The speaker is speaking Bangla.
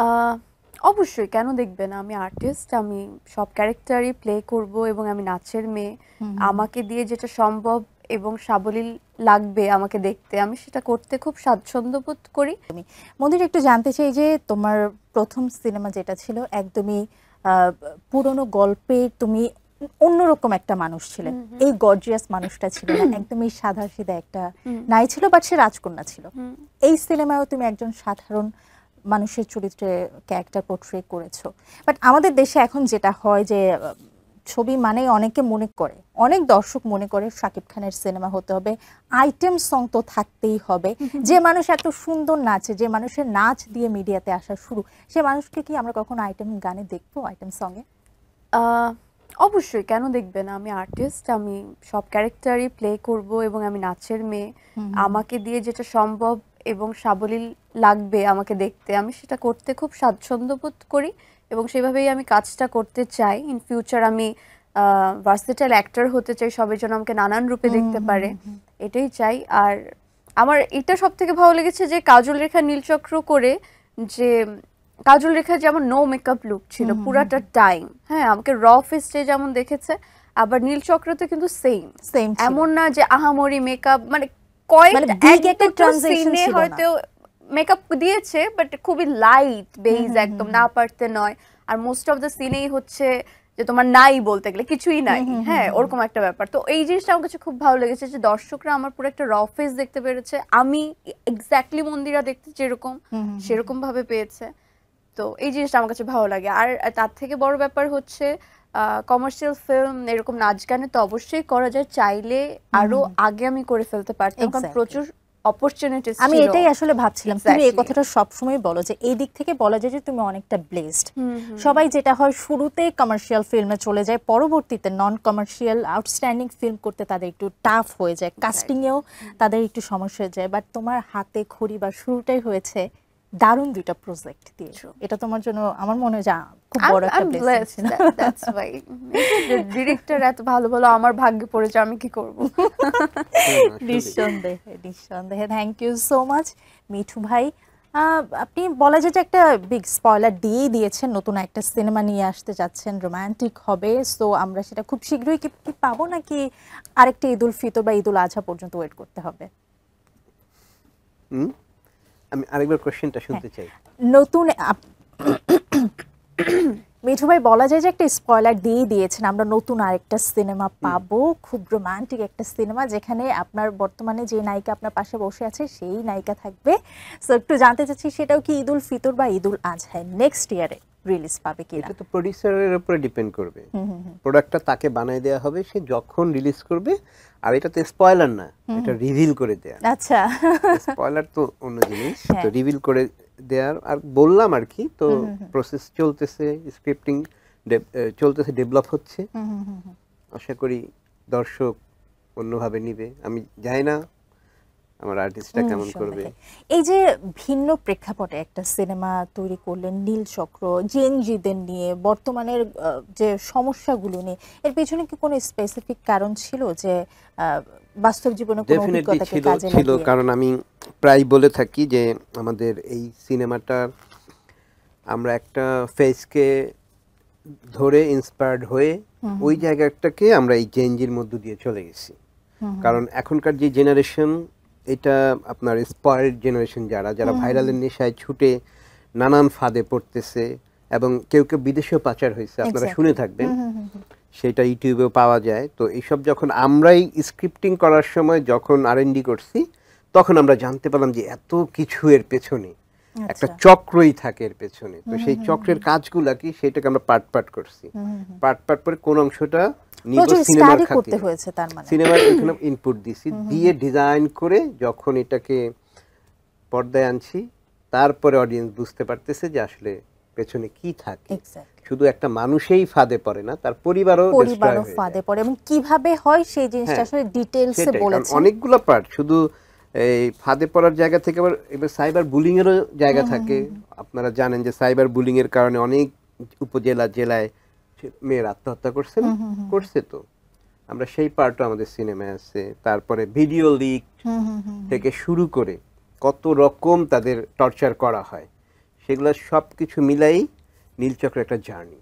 আহ, অবশ্যই, কেন দেখবে না? আমি আর্টিস্ট, আমি সব ক্যারেক্টারই প্লে করব এবং আমি নাচের মেয়ে। আমাকে দিয়ে যেটা সম্ভব এবং সাবলীল লাগবে আমাকে দেখতে, আমি সেটা করতে খুব স্বাচ্ছন্দ্য বোধ করি। মন্দির, একটু জানতে চাই যে তোমার প্রথম সিনেমা যেটা ছিল একদমই পুরনো গল্পে, তুমি অন্যরকম একটা মানুষ ছিলে, এই গর্জিয়াস মানুষটা ছিল না, একদমই সাদা সিধা একটা নাই ছিল, বাট সে রাজকন্যা ছিল। এই সিনেমায়ও তুমি একজন সাধারণ মানুষের চরিত্রে ক্যারেক্টার পোর্ট্রে করেছো। বাট আমাদের দেশে এখন যেটা হয় যে ছবি মানে অনেকে মনে করে, অনেক দর্শক মনে করে শাকিব খানের সিনেমা হতে হবে, আইটেম সং তো থাকতেই হবে। যে মানুষ এত সুন্দর নাচে, যে মানুষের নাচ দিয়ে মিডিয়াতে আসা শুরু, সে মানুষকে কি আমরা কখনো আইটেম গানে দেখবো, আইটেম সঙ্গে? আহ, অবশ্যই, কেন দেখবে না? আমি আর্টিস্ট, আমি সব ক্যারেক্টারই প্লে করব এবং আমি নাচের মেয়ে। আমাকে দিয়ে যেটা সম্ভব এবং সাবলীল লাগবে আমাকে দেখতে, আমি সেটা করতে খুব স্বাচ্ছন্দ্য বোধ করি এবং সেভাবেই আমি কাজটা করতে চাই। ইন ফিউচার আমি ভার্সেটাইল অ্যাক্টর হতে চাই, সবাই যেন আমাকে নানান রূপে দেখতে পারে, এটাই চাই। আর আমার এটা সব থেকে ভালো লেগেছে যে কাজল রেখা নীলচক্র করে, যে কাজল রেখা যেমন নো মেকআপ লুক ছিল পুরাটা টাইম, হ্যাঁ, আমাকে র ফেস্টে যেমন দেখেছে, আবার নীল চক্রতে কিন্তু সেম সেম এমন না যে আহামরি মেকআপ, মানে কয়েক একটা ট্রানজিশন ছিল না। হয়তো মেকআপ দিয়েছে, বাট খুবই লাইট বেজ, একদম না পারতে নয়। আর মোস্ট অফ দ্য সিনেই হচ্ছে যে তোমার নাই বলতে গেলে কিছুই নাই, হ্যাঁ, ওরকম একটা ব্যাপার। তো এই জিনিসটা আমার কাছে খুব ভালো লেগেছে যে দর্শকরা আমার পুরো একটা র ফেস দেখতে পেরেছে, আমি এক্স্যাক্টলি মন্দিরা দেখতে যেরকম সেরকম ভাবে পেয়েছে। তো এই জিনিসটা আমার কাছে ভালো লাগে। আর তার থেকে বড় ব্যাপার হচ্ছে কমার্শিয়াল ফিল্ম এরকম নাচ গানে তো অবশ্যই করা যায়, চাইলে আরো আগে আমি করে ফেলতে পারতাম, কারণ প্রচুর অপরচুনিটিস ছিল। আমি এটাই আসলে ভাবছিলাম, তুমি এই কথাটা সবসময় বলো যে এই দিক থেকে বলা যায় যে তুমি অনেকটা ব্লেসড। সবাই যেটা হয় শুরুতে কমার্শিয়াল ফিল্মে চলে যায়, পরবর্তীতে নন কমার্শিয়াল আউটস্ট্যান্ডিং ফিল্ম করতে তাদের একটু টাফ হয়ে যায়, কাস্টিংয়েও তাদের একটু সমস্যা হয়ে যায়। বাট তোমার হাতে খড়ি বা শুরুটাই হয়েছে দারুণ দুইটা প্রজেক্ট দিয়ে। এটা তোমার জন্য আমার মনে হয় খুব বড় একটা ব্লেসিং ছিল। দ্যাটস ওয়াই ডিরেক্টর এত ভালো ভালো আমার ভাগ্যে পড়েছে, আমি কি করব। নিঃসন্দেহে, নিঃসন্দেহে। Thank you so much Mithu ভাই। আপনি বলা যায় যে একটা বিগ স্পয়লার দিয়েই দিয়েছেন, নতুন একটা সিনেমা নিয়ে আসতে যাচ্ছেন, রোমান্টিক হবে। সো আমরা সেটা খুব শীঘ্রই কি পাবো, নাকি আরেকটা ঈদুল ফিতর বা ঈদুল আজহা পর্যন্ত ওয়েট করতে হবে? আমি আরেকবার কোশ্চেনটা শুনতে চাই। নতুন মিঠু ভাই, বলা যায় যে একটা স্পয়লার দিয়ে দিয়েছেন, আমরা নতুন আরেকটা সিনেমা পাবো, খুব রোমান্টিক একটা সিনেমা, যেখানে আপনার বর্তমানে যে নায়িকা আপনার পাশে বসে আছে সেই নায়িকা থাকবে। সো একটু জানতে চাচ্ছি সেটাও কি ঈদুল ফিতর বা ঈদুল আজহায় নেক্সট ইয়ারে রিলিজ পাবে কিনা? এটা তো প্রোডিউসারের উপরে ডিপেন্ড করবে, প্রোডাক্টটা তাকে বানাই দেওয়া হবে, সে যখন রিলিজ করবে। আর এটা তো স্পয়লার না, এটা রিভিল করে দেয়া। আচ্ছা, স্পয়লার তো অন্য জিনিস, তো রিভিল করে দেয়ার আর বললাম আর কি। তো প্রসেস চলতেছে, স্ক্রিপ্টিং চলতেছে, ডেভেলপ হচ্ছে। আশা করি দর্শক অন্যভাবে নিবে, আমি জানি না আমার আর্টিস্টটা কেমন করবে। এই যে ভিন্ন প্রেক্ষাপটে একটা সিনেমা তৈরি করলেন নীলচক্র, জেনজিদের নিয়ে, বর্তমানের যে সমস্যাগুলো নিয়ে, এর পেছনে কি কোনো স্পেসিফিক কারণ ছিল যে বাস্তব জীবনে কোনো অভিজ্ঞতাকে কাজে ছিল, লাগিয়ে? কারণ আমি প্রায় বলে থাকি যে আমাদের এই সিনেমাটা আমরা একটা ফেসকে ধরে ইন্সপায়ার্ড হয়ে ওই জায়গাটাকে আমরা এই জেনজির মধ্য দিয়ে চলে গেছি। কারণ এখনকার যে জেনারেশন, এটা আপনার স্পয়েলড জেনারেশন, যারা যারা ভাইরালের নেশায় ছুটে নানান ফাঁদে পড়তেছে, এবং কেউ কেউ বিদেশেও পাচার হয়েছে, আপনারা শুনে থাকবেন, সেটা ইউটিউবেও পাওয়া যায়। তো এইসব যখন আমরাই স্ক্রিপ্টিং করার সময় যখন R&D করছি, তখন আমরা জানতে পারলাম যে এত কিছু এর পেছনে একটা চক্রই থাকে এর পেছনে। তো সেই চক্রের কাজগুলা কি, সেটাকে আমরা পার্ট পার্ট করছি। পার্ট পার্ট করে কোন অংশটা নিব সিনেমার খাতিরে, সিনেমার এখানে ইনপুট দিছি, দিয়ে ডিজাইন করে যখন এটাকে পর্দায় আনছি, তারপরে অডিয়েন্স বুঝতে পারতেছে যে আসলে পেছনে কি থাকে। শুধু একটা মানুষই ফাঁদে পড়ে না, তার পরিবারও ফাঁদে পড়ে, এবং কিভাবে হয় সেই জিনিসটা আসলে ডিটেইলসে বলেছেন। অনেকগুলো পার্ট, শুধু এই ফাঁদে পড়ার জায়গা থেকে আবার এবার সাইবার বুলিং এরও জায়গা থাকে। আপনারা জানেন যে সাইবার বুলিং এর কারণে অনেক উপজেলা জেলায় মেয়ের আত্মহত্যা করছে। তো আমরা সেই পার্টও আমাদের সিনেমায় আছে। তারপরে ভিডিও লিক থেকে শুরু করে কত রকম তাদের টর্চার করা হয়, সেগুলো সব কিছু মিলাই নীলচক্র একটা জার্নি।